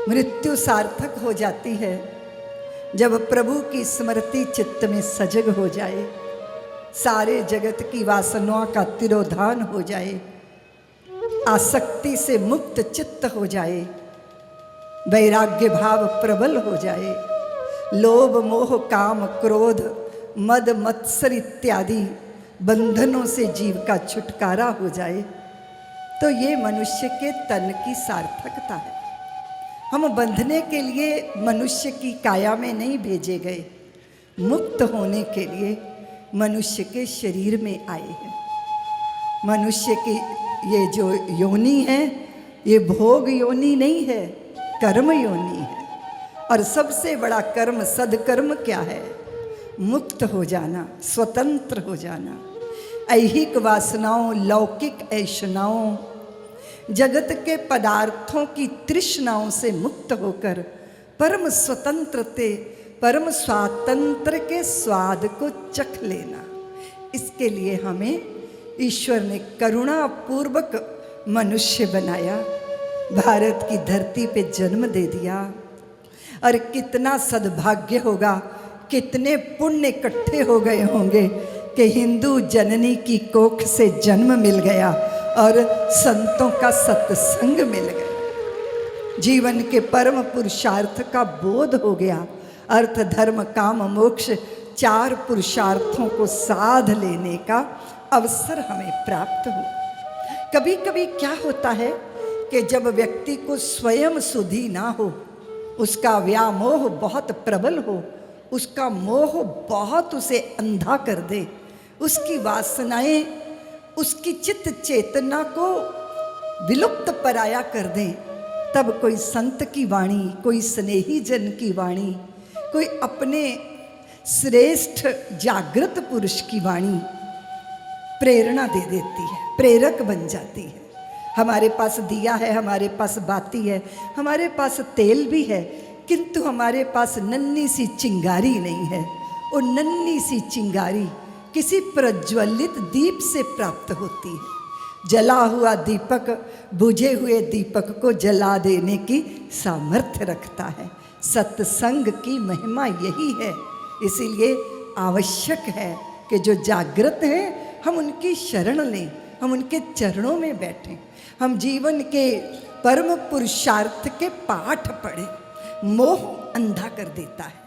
मृत्यु सार्थक हो जाती है जब प्रभु की स्मृति चित्त में सजग हो जाए, सारे जगत की वासनाओं का तिरोधान हो जाए, आसक्ति से मुक्त चित्त हो जाए, वैराग्य भाव प्रबल हो जाए, लोभ मोह काम क्रोध मद मत्सर इत्यादि बंधनों से जीव का छुटकारा हो जाए, तो ये मनुष्य के तन की सार्थकता है। हम बंधने के लिए मनुष्य की काया में नहीं भेजे गए, मुक्त होने के लिए मनुष्य के शरीर में आए हैं। मनुष्य की ये जो योनि है, ये भोग योनि नहीं है, कर्म योनि है। और सबसे बड़ा कर्म सदकर्म क्या है? मुक्त हो जाना, स्वतंत्र हो जाना, ऐहिक वासनाओं, लौकिक ऐशनाओं, जगत के पदार्थों की तृष्णाओं से मुक्त होकर परम स्वतंत्रते, परम स्वातंत्र के स्वाद को चख लेना। इसके लिए हमें ईश्वर ने करुणा पूर्वक मनुष्य बनाया, भारत की धरती पे जन्म दे दिया। और कितना सद्भाग्य होगा, कितने पुण्य इकट्ठे हो गए होंगे कि हिंदू जननी की कोख से जन्म मिल गया और संतों का सत्संग मिल गया, जीवन के परम पुरुषार्थ का बोध हो गया, अर्थ धर्म काम मोक्ष चार पुरुषार्थों को साध लेने का अवसर हमें प्राप्त हो। कभी कभी क्या होता है कि जब व्यक्ति को स्वयं सुधि ना हो, उसका व्यामोह बहुत प्रबल हो, उसका मोह बहुत उसे अंधा कर दे, उसकी वासनाएं उसकी चित्त चेतना को विलुप्त पराया कर दें, तब कोई संत की वाणी, कोई स्नेही जन की वाणी, कोई अपने श्रेष्ठ जागृत पुरुष की वाणी प्रेरणा दे देती है, प्रेरक बन जाती है। हमारे पास दिया है, हमारे पास बाती है, हमारे पास तेल भी है, किंतु हमारे पास नन्ही सी चिंगारी नहीं है। वो नन्ही सी चिंगारी किसी प्रज्वलित दीप से प्राप्त होती है। जला हुआ दीपक बुझे हुए दीपक को जला देने की सामर्थ्य रखता है। सत्संग की महिमा यही है। इसीलिए आवश्यक है कि जो जागृत हैं हम उनकी शरण लें, हम उनके चरणों में बैठें, हम जीवन के परम पुरुषार्थ के पाठ पढ़ें। मोह अंधा कर देता है।